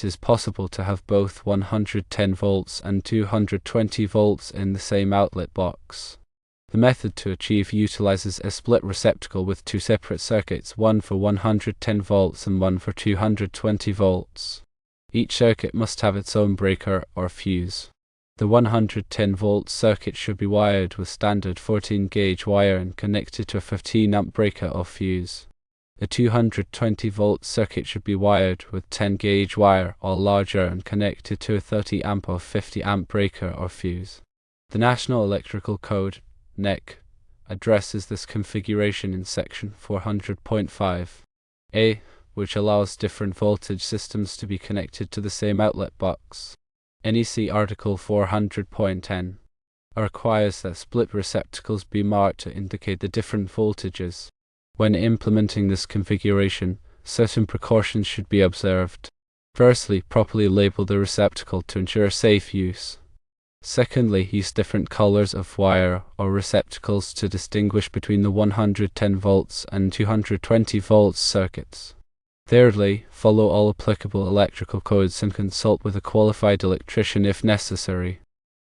it is possible to have both 110 volts and 220 volts in the same outlet box. The method to achieve utilizes a split receptacle with two separate circuits, one for 110 volts and one for 220 volts. Each circuit must have its own breaker or fuse. The 110 volt circuit should be wired with standard 14 gauge wire and connected to a 15 amp breaker or fuse. The 220 volt circuit should be wired with 10 gauge wire or larger and connected to a 30 amp or 50 amp breaker or fuse. The National Electrical Code (NEC) addresses this configuration in section 400.5a, which allows different voltage systems to be connected to the same outlet box. NEC Article 400.10 requires that split receptacles be marked to indicate the different voltages. When implementing this configuration, certain precautions should be observed. Firstly, properly label the receptacle to ensure safe use. Secondly, use different colors of wire or receptacles to distinguish between the 110 volts and 220 volts circuits. Thirdly, follow all applicable electrical codes and consult with a qualified electrician if necessary.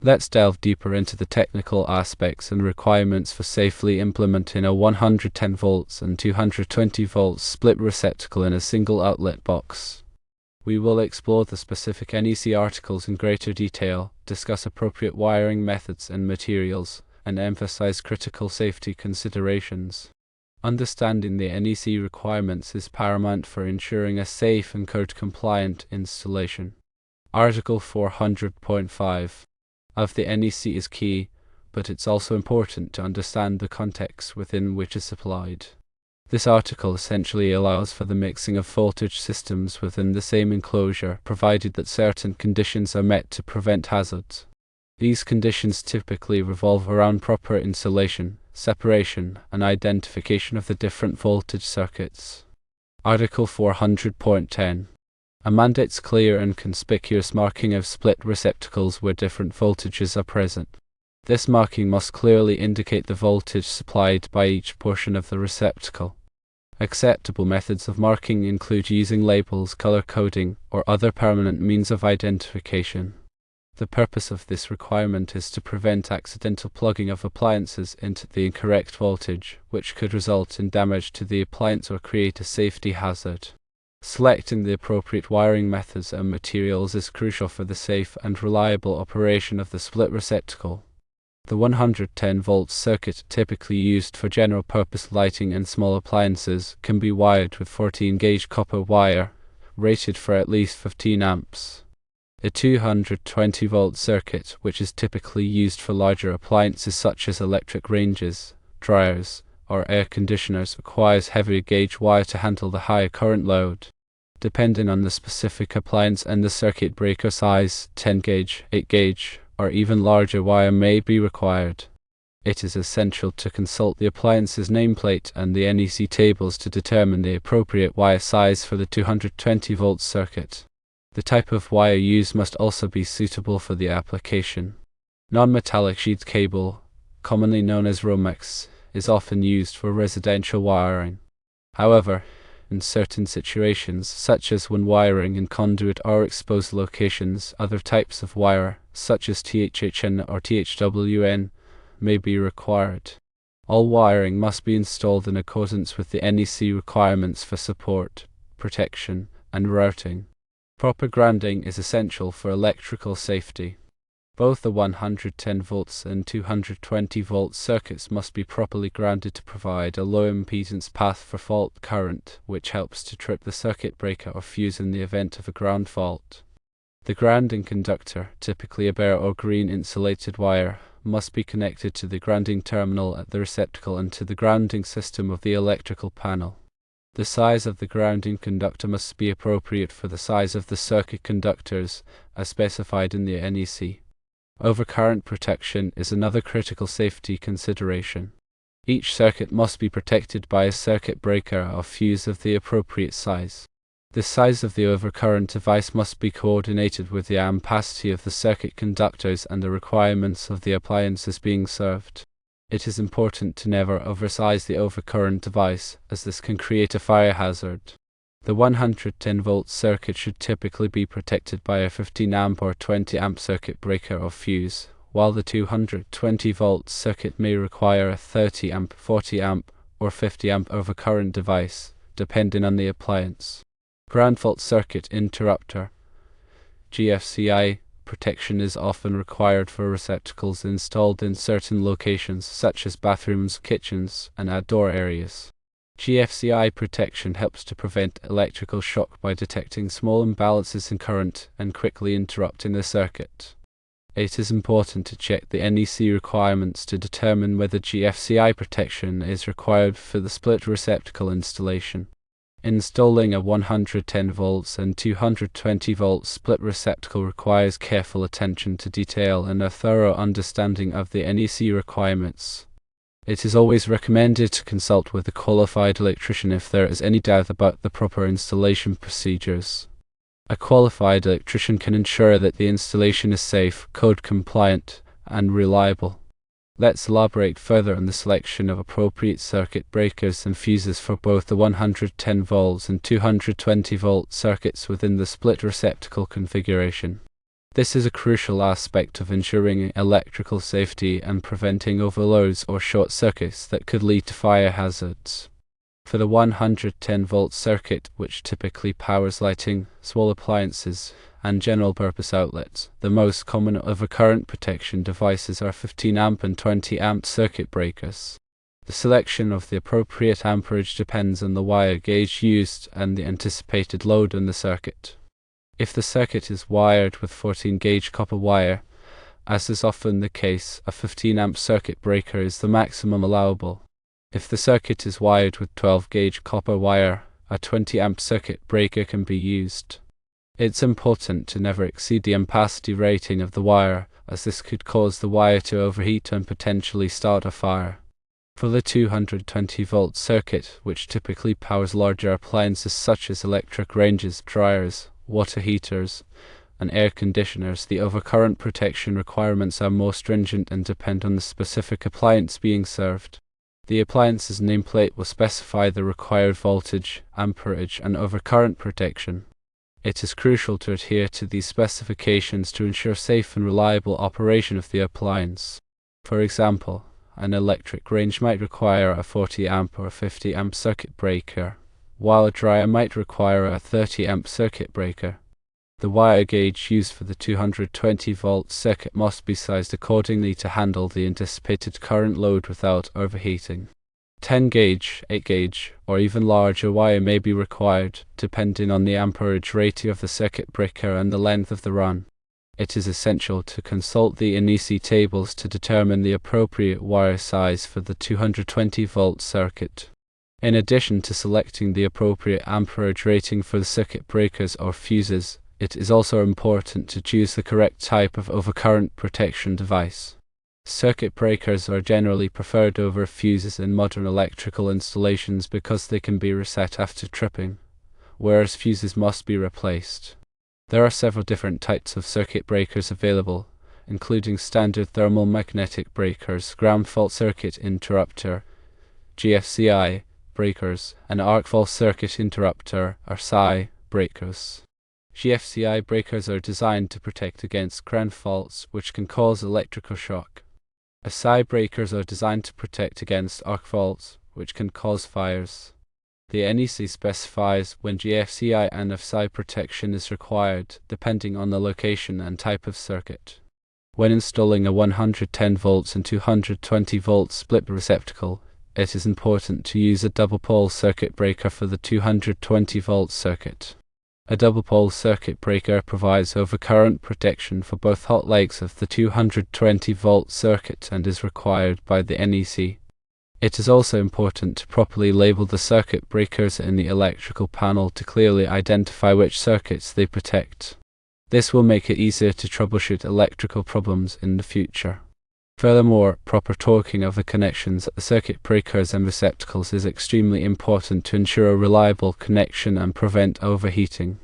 Let's delve deeper into the technical aspects and requirements for safely implementing a 110 volts and 220 volts split receptacle in a single outlet box. We will explore the specific NEC articles in greater detail, discuss appropriate wiring methods and materials, and emphasize critical safety considerations. Understanding the NEC requirements is paramount for ensuring a safe and code-compliant installation. Article 400.5 of the NEC is key, but it's also important to understand the context within which it's applied. This article essentially allows for the mixing of voltage systems within the same enclosure, provided that certain conditions are met to prevent hazards. These conditions typically revolve around proper insulation, separation, and identification of the different voltage circuits. Article 400.10 mandates clear and conspicuous marking of split receptacles where different voltages are present. This marking must clearly indicate the voltage supplied by each portion of the receptacle. Acceptable methods of marking include using labels, color coding, or other permanent means of identification. The purpose of this requirement is to prevent accidental plugging of appliances into the incorrect voltage, which could result in damage to the appliance or create a safety hazard. Selecting the appropriate wiring methods and materials is crucial for the safe and reliable operation of the split receptacle. The 110 volt circuit, typically used for general purpose lighting and small appliances, can be wired with 14 gauge copper wire, rated for at least 15 amps. A 220 volt circuit, which is typically used for larger appliances such as electric ranges, dryers, or air conditioners, requires heavier gauge wire to handle the higher current load. Depending on the specific appliance and the circuit breaker size, 10 gauge, 8 gauge, or even larger wire may be required. It is essential to consult the appliance's nameplate and the NEC tables to determine the appropriate wire size for the 220 volt circuit. The type of wire used must also be suitable for the application. Non-metallic sheet cable, commonly known as Romex, is often used for residential wiring. However, in certain situations, such as when wiring in conduit or exposed locations, other types of wire, such as THHN or THWN, may be required. All wiring must be installed in accordance with the NEC requirements for support, protection, and routing. Proper grounding is essential for electrical safety. Both the 110 volts and 220 volt circuits must be properly grounded to provide a low impedance path for fault current, which helps to trip the circuit breaker or fuse in the event of a ground fault. The grounding conductor, typically a bare or green insulated wire, must be connected to the grounding terminal at the receptacle and to the grounding system of the electrical panel. The size of the grounding conductor must be appropriate for the size of the circuit conductors, as specified in the NEC. Overcurrent protection is another critical safety consideration. Each circuit must be protected by a circuit breaker or fuse of the appropriate size. The size of the overcurrent device must be coordinated with the ampacity of the circuit conductors and the requirements of the appliances being served. It is important to never oversize the overcurrent device, as this can create a fire hazard. The 110-volt circuit should typically be protected by a 15-amp or 20-amp circuit breaker or fuse, while the 220-volt circuit may require a 30-amp, 40-amp, or 50-amp overcurrent device, depending on the appliance. Ground fault circuit interrupter (GFCI) protection is often required for receptacles installed in certain locations such as bathrooms, kitchens, and outdoor areas. GFCI protection helps to prevent electrical shock by detecting small imbalances in current and quickly interrupting the circuit. It is important to check the NEC requirements to determine whether GFCI protection is required for the split receptacle installation. Installing a 110 volts and 220 volts split receptacle requires careful attention to detail and a thorough understanding of the NEC requirements. It is always recommended to consult with a qualified electrician if there is any doubt about the proper installation procedures. A qualified electrician can ensure that the installation is safe, code compliant, and reliable. Let's elaborate further on the selection of appropriate circuit breakers and fuses for both the 110 volts and 220 volt circuits within the split receptacle configuration. This is a crucial aspect of ensuring electrical safety and preventing overloads or short circuits that could lead to fire hazards. For the 110 volt circuit, which typically powers lighting, small appliances, and general purpose outlets, the most common overcurrent protection devices are 15 amp and 20 amp circuit breakers. The selection of the appropriate amperage depends on the wire gauge used and the anticipated load on the circuit. If the circuit is wired with 14 gauge copper wire, as is often the case, a 15 amp circuit breaker is the maximum allowable. If the circuit is wired with 12 gauge copper wire, a 20 amp circuit breaker can be used. It's important to never exceed the ampacity rating of the wire, as this could cause the wire to overheat and potentially start a fire. For the 220 volt circuit, which typically powers larger appliances such as electric ranges, dryers, water heaters, and air conditioners, the overcurrent protection requirements are more stringent and depend on the specific appliance being served. The appliance's nameplate will specify the required voltage, amperage, and overcurrent protection. It is crucial to adhere to these specifications to ensure safe and reliable operation of the appliance. For example, an electric range might require a 40 amp or 50 amp circuit breaker, while a dryer might require a 30 amp circuit breaker. The wire gauge used for the 220 volt circuit must be sized accordingly to handle the anticipated current load without overheating. 10 gauge, 8 gauge, or even larger wire may be required, depending on the amperage rating of the circuit breaker and the length of the run. It is essential to consult the NEC tables to determine the appropriate wire size for the 220 volt circuit. In addition to selecting the appropriate amperage rating for the circuit breakers or fuses, it is also important to choose the correct type of overcurrent protection device. Circuit breakers are generally preferred over fuses in modern electrical installations because they can be reset after tripping, whereas fuses must be replaced. There are several different types of circuit breakers available, including standard thermal magnetic breakers, ground fault circuit interrupter, GFCI breakers, and arc fault circuit interrupter or SI breakers. GFCI breakers are designed to protect against ground faults, which can cause electrical shock. SI breakers are designed to protect against arc faults, which can cause fires. The NEC specifies when GFCI and SI protection is required, depending on the location and type of circuit. When installing a 110 volts and 220 volt split receptacle, it is important to use a double pole circuit breaker for the 220 volt circuit. A double pole circuit breaker provides overcurrent protection for both hot legs of the 220 volt circuit and is required by the NEC. It is also important to properly label the circuit breakers in the electrical panel to clearly identify which circuits they protect. This will make it easier to troubleshoot electrical problems in the future. Furthermore, proper torquing of the connections at the circuit breakers and receptacles is extremely important to ensure a reliable connection and prevent overheating.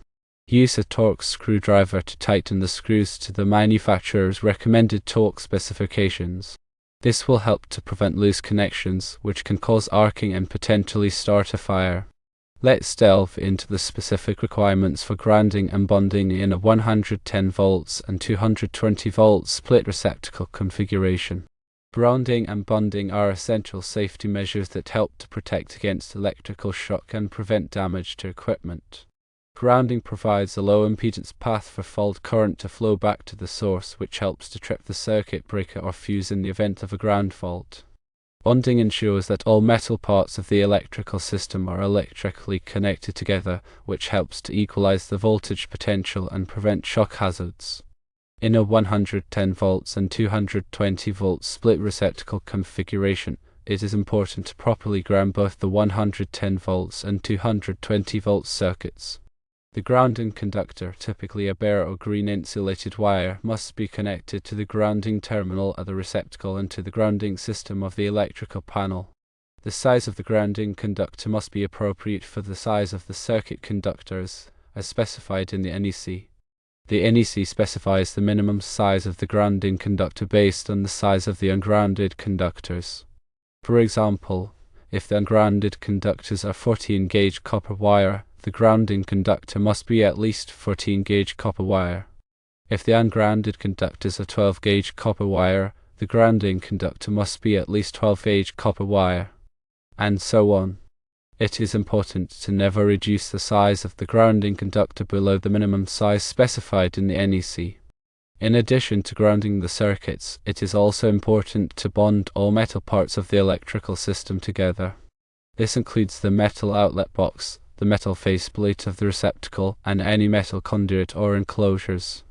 Use a torque screwdriver to tighten the screws to the manufacturer's recommended torque specifications. This will help to prevent loose connections, which can cause arcing and potentially start a fire. Let's delve into the specific requirements for grounding and bonding in a 110 volts and 220 volts split receptacle configuration. Grounding and bonding are essential safety measures that help to protect against electrical shock and prevent damage to equipment. Grounding provides a low impedance path for fault current to flow back to the source, which helps to trip the circuit breaker or fuse in the event of a ground fault. Bonding ensures that all metal parts of the electrical system are electrically connected together, which helps to equalize the voltage potential and prevent shock hazards. In a 110 volts and 220 volts split receptacle configuration, it is important to properly ground both the 110 volts and 220 volts circuits. The grounding conductor, typically a bare or green insulated wire, must be connected to the grounding terminal at the receptacle and to the grounding system of the electrical panel. The size of the grounding conductor must be appropriate for the size of the circuit conductors, as specified in the NEC. The NEC specifies the minimum size of the grounding conductor based on the size of the ungrounded conductors. For example, if the ungrounded conductors are 14 gauge copper wire, the grounding conductor must be at least 14 gauge copper wire. If the ungrounded conductors are 12 gauge copper wire, the grounding conductor must be at least 12 gauge copper wire, and so on. It is important to never reduce the size of the grounding conductor below the minimum size specified in the NEC. In addition to grounding the circuits, it is also important to bond all metal parts of the electrical system together. This includes the metal outlet box, the metal faceplate of the receptacle, and any metal conduit or enclosures.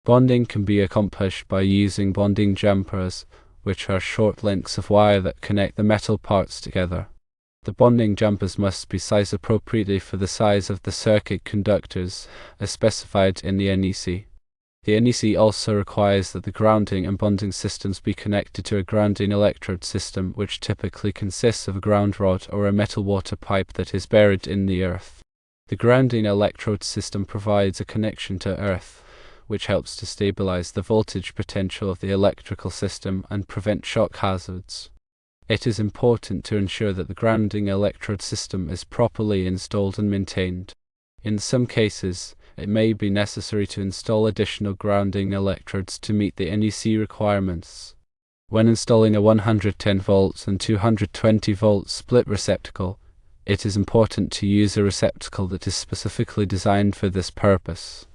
Bonding can be accomplished by using bonding jumpers, which are short lengths of wire that connect the metal parts together. The bonding jumpers must be sized appropriately for the size of the circuit conductors, as specified in the NEC. The NEC also requires that the grounding and bonding systems be connected to a grounding electrode system, which typically consists of a ground rod or a metal water pipe that is buried in the earth. The grounding electrode system provides a connection to earth, which helps to stabilize the voltage potential of the electrical system and prevent shock hazards. It is important to ensure that the grounding electrode system is properly installed and maintained. In some cases, it may be necessary to install additional grounding electrodes to meet the NEC requirements. When installing a 110 volts and 220 volts split receptacle, it is important to use a receptacle that is specifically designed for this purpose.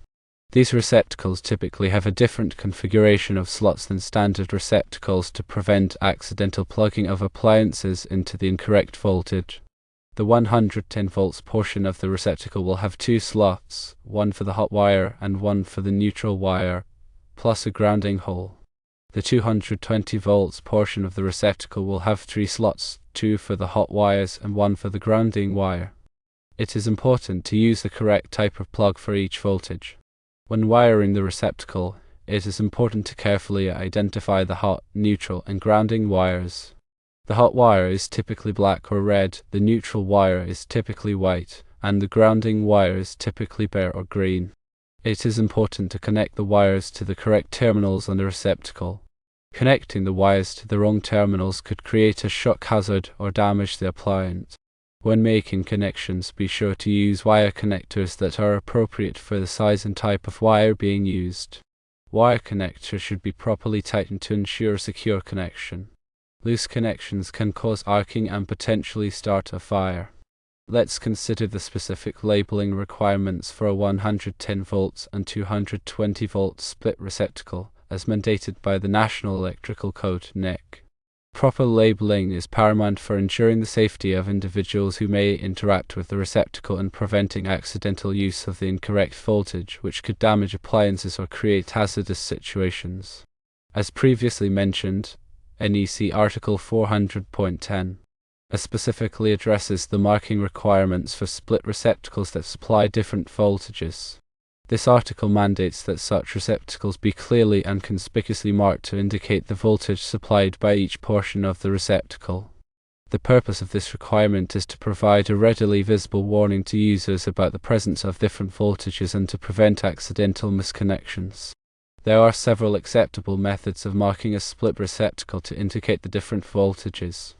These receptacles typically have a different configuration of slots than standard receptacles to prevent accidental plugging of appliances into the incorrect voltage. The 110 volts portion of the receptacle will have two slots, one for the hot wire and one for the neutral wire, plus a grounding hole. The 220 volts portion of the receptacle will have three slots, two for the hot wires and one for the grounding wire. It is important to use the correct type of plug for each voltage. When wiring the receptacle, it is important to carefully identify the hot, neutral, and grounding wires. The hot wire is typically black or red, the neutral wire is typically white, and the grounding wire is typically bare or green. It is important to connect the wires to the correct terminals on the receptacle. Connecting the wires to the wrong terminals could create a shock hazard or damage the appliance. When making connections, be sure to use wire connectors that are appropriate for the size and type of wire being used. Wire connectors should be properly tightened to ensure a secure connection. Loose connections can cause arcing and potentially start a fire. Let's consider the specific labeling requirements for a 110 volts and 220 volts split receptacle, as mandated by the National Electrical Code (NEC). Proper labeling is paramount for ensuring the safety of individuals who may interact with the receptacle and preventing accidental use of the incorrect voltage, which could damage appliances or create hazardous situations. As previously mentioned, NEC Article 400.10 specifically addresses the marking requirements for split receptacles that supply different voltages. This article mandates that such receptacles be clearly and conspicuously marked to indicate the voltage supplied by each portion of the receptacle. The purpose of this requirement is to provide a readily visible warning to users about the presence of different voltages and to prevent accidental misconnections. There are several acceptable methods of marking a split receptacle to indicate the different voltages.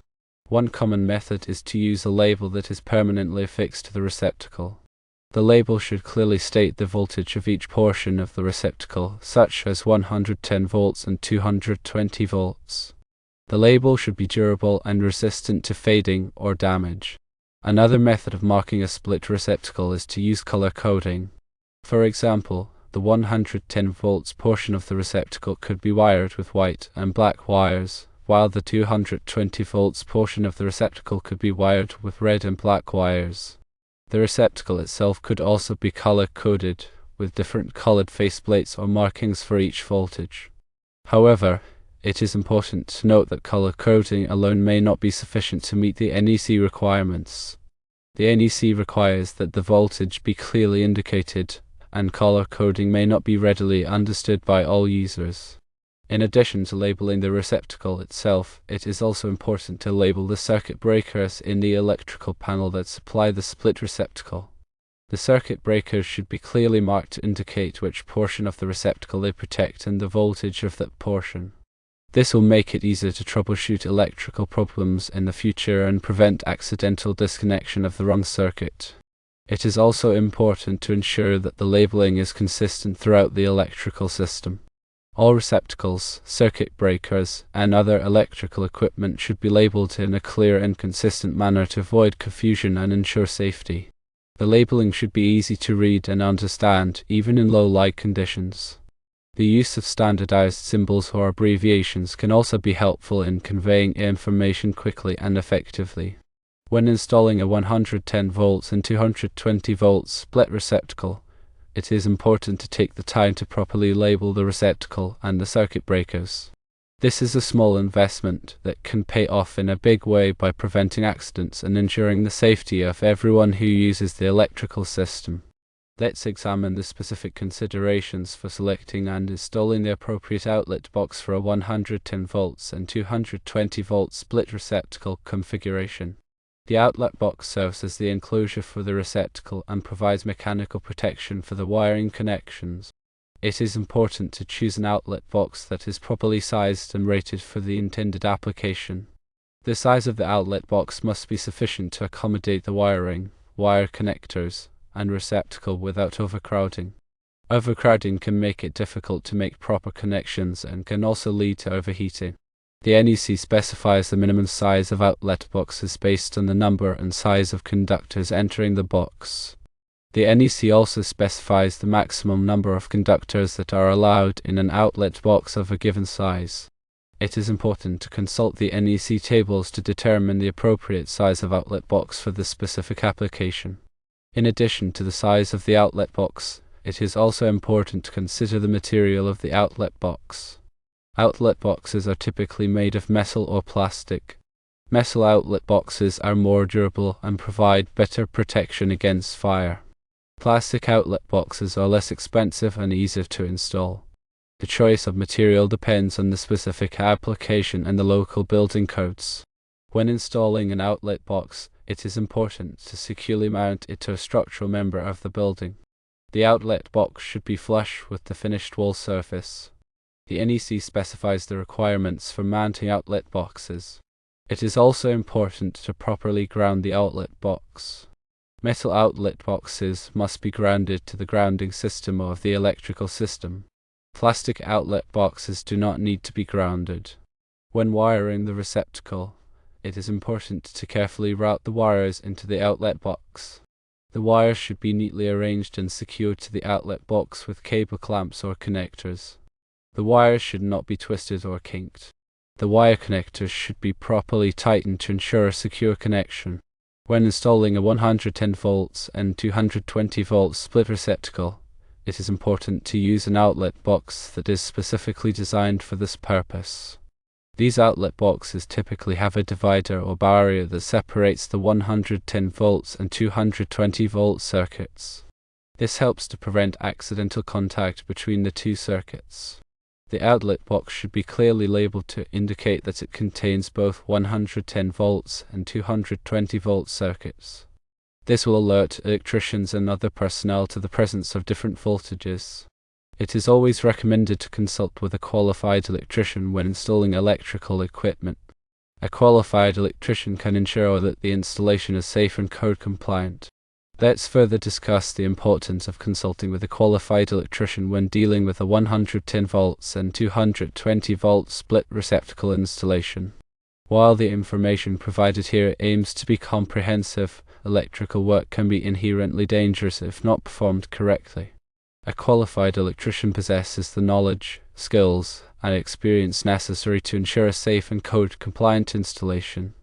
One common method is to use a label that is permanently affixed to the receptacle. The label should clearly state the voltage of each portion of the receptacle, such as 110 volts and 220 volts. The label should be durable and resistant to fading or damage. Another method of marking a split receptacle is to use color coding. For example, the 110 volts portion of the receptacle could be wired with white and black wires, while the 220 volts portion of the receptacle could be wired with red and black wires. The receptacle itself could also be color-coded, with different colored faceplates or markings for each voltage. However, it is important to note that color coding alone may not be sufficient to meet the NEC requirements. The NEC requires that the voltage be clearly indicated, and color coding may not be readily understood by all users. In addition to labeling the receptacle itself, it is also important to label the circuit breakers in the electrical panel that supply the split receptacle. The circuit breakers should be clearly marked to indicate which portion of the receptacle they protect and the voltage of that portion. This will make it easier to troubleshoot electrical problems in the future and prevent accidental disconnection of the wrong circuit. It is also important to ensure that the labeling is consistent throughout the electrical system. All receptacles, circuit breakers, and other electrical equipment should be labeled in a clear and consistent manner to avoid confusion and ensure safety. The labeling should be easy to read and understand, even in low light conditions. The use of standardized symbols or abbreviations can also be helpful in conveying information quickly and effectively. When installing a 110 volts and 220 volts split receptacle, it is important to take the time to properly label the receptacle and the circuit breakers. This is a small investment that can pay off in a big way by preventing accidents and ensuring the safety of everyone who uses the electrical system. Let's examine the specific considerations for selecting and installing the appropriate outlet box for a 110 volts and 220 volts split receptacle configuration. The outlet box serves as the enclosure for the receptacle and provides mechanical protection for the wiring connections. It is important to choose an outlet box that is properly sized and rated for the intended application. The size of the outlet box must be sufficient to accommodate the wiring, wire connectors, and receptacle without overcrowding. Overcrowding can make it difficult to make proper connections and can also lead to overheating. The NEC specifies the minimum size of outlet boxes based on the number and size of conductors entering the box. The NEC also specifies the maximum number of conductors that are allowed in an outlet box of a given size. It is important to consult the NEC tables to determine the appropriate size of outlet box for the specific application. In addition to the size of the outlet box, it is also important to consider the material of the outlet box. Outlet boxes are typically made of metal or plastic. Metal outlet boxes are more durable and provide better protection against fire. Plastic outlet boxes are less expensive and easier to install. The choice of material depends on the specific application and the local building codes. When installing an outlet box, it is important to securely mount it to a structural member of the building. The outlet box should be flush with the finished wall surface. The NEC specifies the requirements for mounting outlet boxes. It is also important to properly ground the outlet box. Metal outlet boxes must be grounded to the grounding system of the electrical system. Plastic outlet boxes do not need to be grounded. When wiring the receptacle, it is important to carefully route the wires into the outlet box. The wires should be neatly arranged and secured to the outlet box with cable clamps or connectors. The wires should not be twisted or kinked. The wire connectors should be properly tightened to ensure a secure connection. When installing a 110 volts and 220 volts split receptacle, it is important to use an outlet box that is specifically designed for this purpose. These outlet boxes typically have a divider or barrier that separates the 110 volts and 220 volt circuits. This helps to prevent accidental contact between the two circuits. The outlet box should be clearly labeled to indicate that it contains both 110 volts and 220 volt circuits. This will alert electricians and other personnel to the presence of different voltages. It is always recommended to consult with a qualified electrician when installing electrical equipment. A qualified electrician can ensure that the installation is safe and code compliant. Let's further discuss the importance of consulting with a qualified electrician when dealing with a 110 volts and 220 volt split receptacle installation. While the information provided here aims to be comprehensive, electrical work can be inherently dangerous if not performed correctly. A qualified electrician possesses the knowledge, skills, and experience necessary to ensure a safe and code-compliant installation.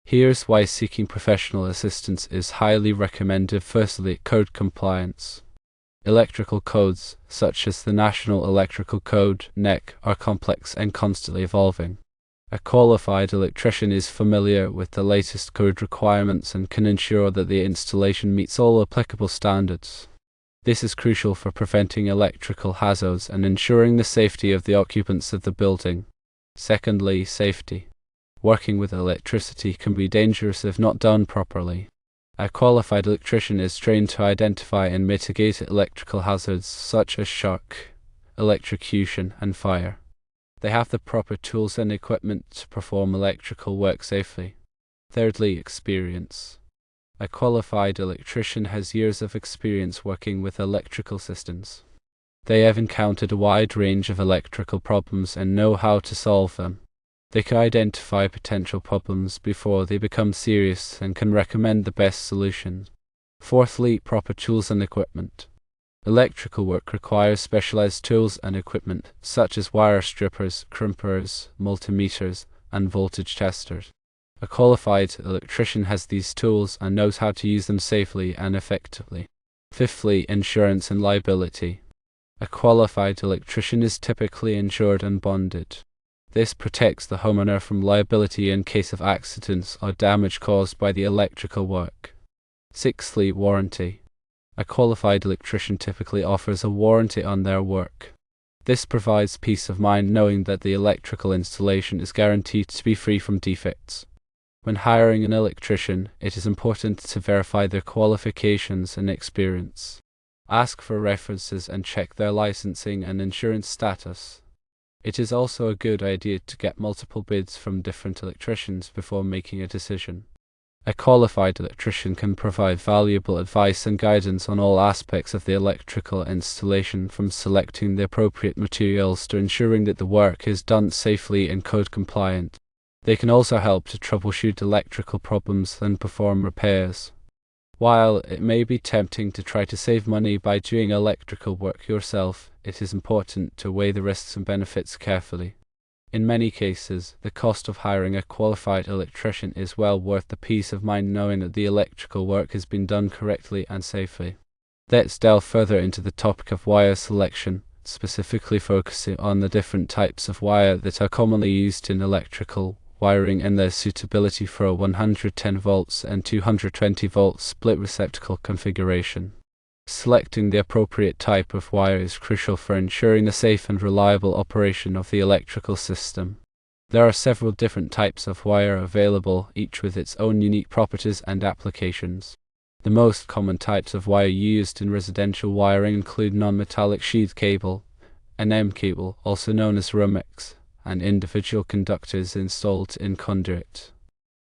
Here's why seeking professional assistance is highly recommended. Firstly, code compliance. Electrical codes, such as the National Electrical Code (NEC), are complex and constantly evolving. A qualified electrician is familiar with the latest code requirements and can ensure that the installation meets all applicable standards. This is crucial for preventing electrical hazards and ensuring the safety of the occupants of the building. Secondly, safety. Working with electricity can be dangerous if not done properly. A qualified electrician is trained to identify and mitigate electrical hazards such as shock, electrocution, and fire. They have the proper tools and equipment to perform electrical work safely. Thirdly, experience. A qualified electrician has years of experience working with electrical systems. They have encountered a wide range of electrical problems and know how to solve them. They can identify potential problems before they become serious and can recommend the best solutions. Fourthly, proper tools and equipment. Electrical work requires specialized tools and equipment, such as wire strippers, crimpers, multimeters, and voltage testers. A qualified electrician has these tools and knows how to use them safely and effectively. Fifthly, insurance and liability. A qualified electrician is typically insured and bonded. This protects the homeowner from liability in case of accidents or damage caused by the electrical work. Sixthly, warranty. A qualified electrician typically offers a warranty on their work. This provides peace of mind knowing that the electrical installation is guaranteed to be free from defects. When hiring an electrician, it is important to verify their qualifications and experience. Ask for references and check their licensing and insurance status. It is also a good idea to get multiple bids from different electricians before making a decision. A qualified electrician can provide valuable advice and guidance on all aspects of the electrical installation, from selecting the appropriate materials to ensuring that the work is done safely and code compliant. They can also help to troubleshoot electrical problems and perform repairs. While it may be tempting to try to save money by doing electrical work yourself, it is important to weigh the risks and benefits carefully. In many cases, the cost of hiring a qualified electrician is well worth the peace of mind knowing that the electrical work has been done correctly and safely. Let's delve further into the topic of wire selection, specifically focusing on the different types of wire that are commonly used in electrical wiring and their suitability for a 110 volts and 220 volt split receptacle configuration. Selecting the appropriate type of wire is crucial for ensuring the safe and reliable operation of the electrical system. There are several different types of wire available, each with its own unique properties and applications. The most common types of wire used in residential wiring include non-metallic sheath cable, NM cable, also known as Romex, and individual conductors installed in conduit.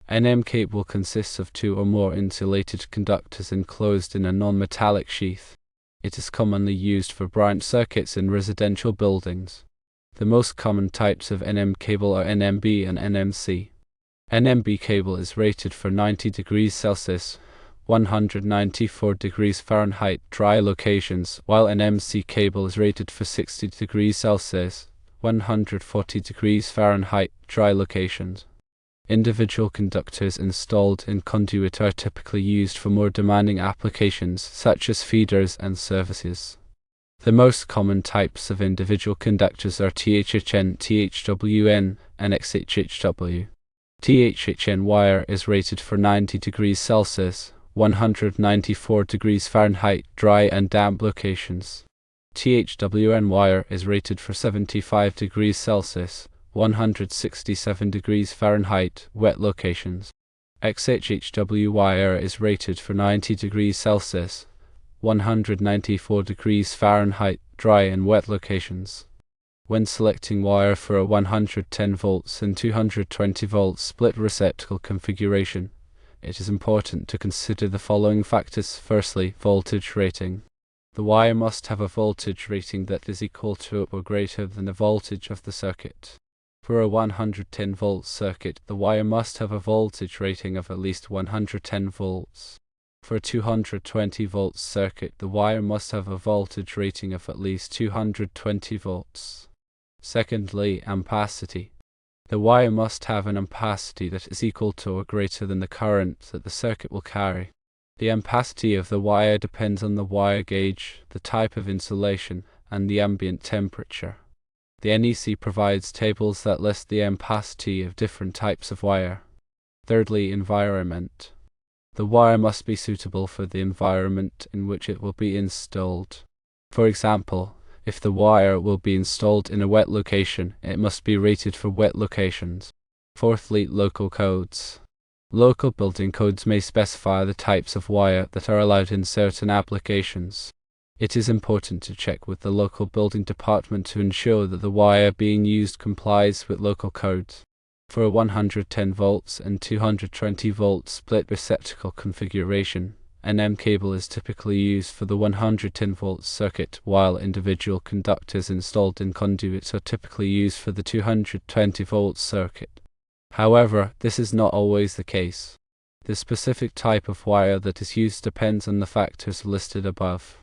NM cable consists of two or more insulated conductors enclosed in a non-metallic sheath. It is commonly used for branch circuits in residential buildings. The most common types of NM cable are NMB and NMC. NMB cable is rated for 90 degrees Celsius, 194 degrees Fahrenheit dry locations, while NMC cable is rated for 60 degrees Celsius, 140 degrees Fahrenheit dry locations. Individual conductors installed in conduit are typically used for more demanding applications such as feeders and services. The most common types of individual conductors are THHN, THWN, and XHHW. THHN wire is rated for 90 degrees Celsius, 194 degrees Fahrenheit dry and damp locations. THWN wire is rated for 75 degrees Celsius, 167 degrees Fahrenheit wet locations. XHHW wire is rated for 90 degrees Celsius, 194 degrees Fahrenheit dry and wet locations. When selecting wire for a 110 volts and 220 volts split receptacle configuration, it is important to consider the following factors. Firstly, voltage rating. The wire must have a voltage rating that is equal to or greater than the voltage of the circuit. For a 110 volt circuit, the wire must have a voltage rating of at least 110 volts. For a 220 volt circuit, the wire must have a voltage rating of at least 220 volts. Secondly, ampacity. The wire must have an ampacity that is equal to or greater than the current that the circuit will carry. The ampacity of the wire depends on the wire gauge, the type of insulation, and the ambient temperature. The NEC provides tables that list the ampacity of different types of wire. Thirdly, environment. The wire must be suitable for the environment in which it will be installed. For example, if the wire will be installed in a wet location, it must be rated for wet locations. Fourthly, local codes. Local building codes may specify the types of wire that are allowed in certain applications. It is important to check with the local building department to ensure that the wire being used complies with local codes. For a 110 volts and 220 volt split receptacle configuration, an M cable is typically used for the 110 volt circuit, while individual conductors installed in conduits are typically used for the 220 volt circuit. However, this is not always the case. The specific type of wire that is used depends on the factors listed above.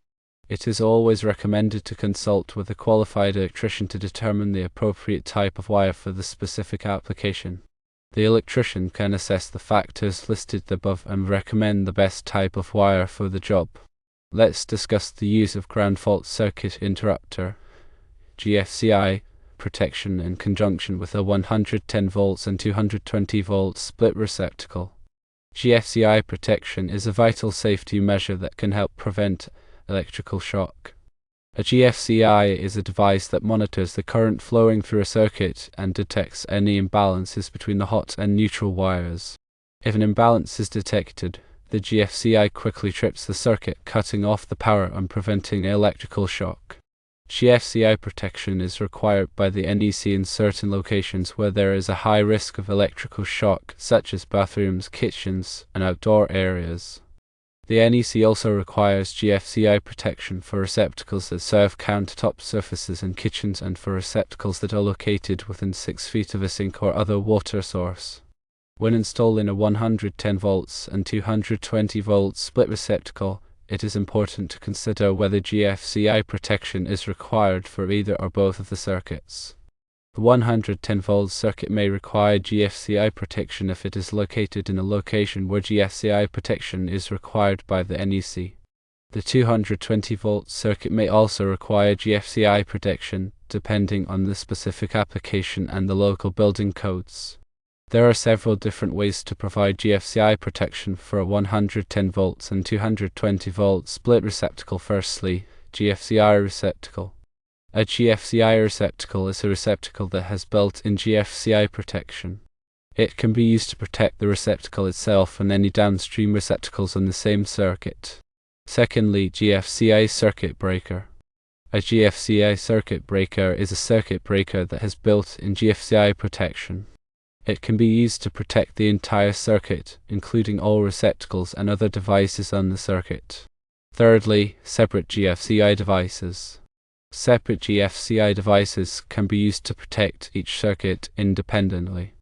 It is always recommended to consult with a qualified electrician to determine the appropriate type of wire for the specific application. The electrician can assess the factors listed above and recommend the best type of wire for the job. Let's discuss the use of ground fault circuit interrupter (GFCI) protection in conjunction with a 110 volts and 220 volts split receptacle. GFCI protection is a vital safety measure that can help prevent electrical shock. A GFCI is a device that monitors the current flowing through a circuit and detects any imbalances between the hot and neutral wires. If an imbalance is detected, the GFCI quickly trips the circuit, cutting off the power and preventing electrical shock. GFCI protection is required by the NEC in certain locations where there is a high risk of electrical shock, such as bathrooms, kitchens, and outdoor areas. The NEC also requires GFCI protection for receptacles that serve countertop surfaces in kitchens and for receptacles that are located within 6 feet of a sink or other water source. When installing a 110 volts and 220 volts split receptacle, it is important to consider whether GFCI protection is required for either or both of the circuits. The 110 volt circuit may require GFCI protection if it is located in a location where GFCI protection is required by the NEC. The 220 volt circuit may also require GFCI protection, depending on the specific application and the local building codes. There are several different ways to provide GFCI protection for a 110 volts and 220 volt split receptacle. Firstly, GFCI receptacle. A GFCI receptacle is a receptacle that has built-in GFCI protection. It can be used to protect the receptacle itself and any downstream receptacles on the same circuit. Secondly, GFCI circuit breaker. A GFCI circuit breaker is a circuit breaker that has built-in GFCI protection. It can be used to protect the entire circuit, including all receptacles and other devices on the circuit. Thirdly, separate GFCI devices. Separate GFCI devices can be used to protect each circuit independently.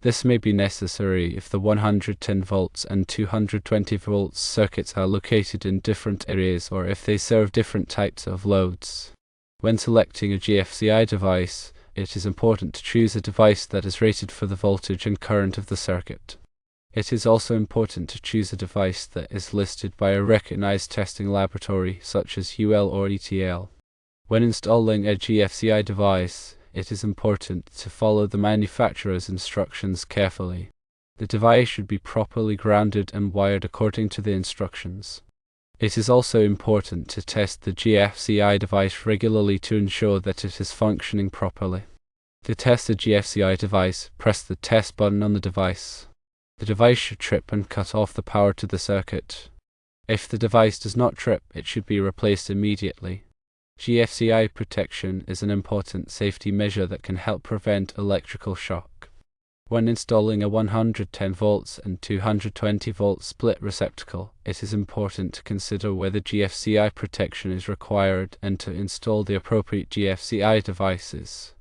This may be necessary if the 110 volts and 220 volts circuits are located in different areas or if they serve different types of loads. When selecting a GFCI device, it is important to choose a device that is rated for the voltage and current of the circuit. It is also important to choose a device that is listed by a recognized testing laboratory such as UL or ETL. When installing a GFCI device, it is important to follow the manufacturer's instructions carefully. The device should be properly grounded and wired according to the instructions. It is also important to test the GFCI device regularly to ensure that it is functioning properly. To test the GFCI device, press the test button on the device. The device should trip and cut off the power to the circuit. If the device does not trip, it should be replaced immediately. GFCI protection is an important safety measure that can help prevent electrical shock. When installing a 110 volts and 220 volt split receptacle, it is important to consider whether GFCI protection is required and to install the appropriate GFCI devices.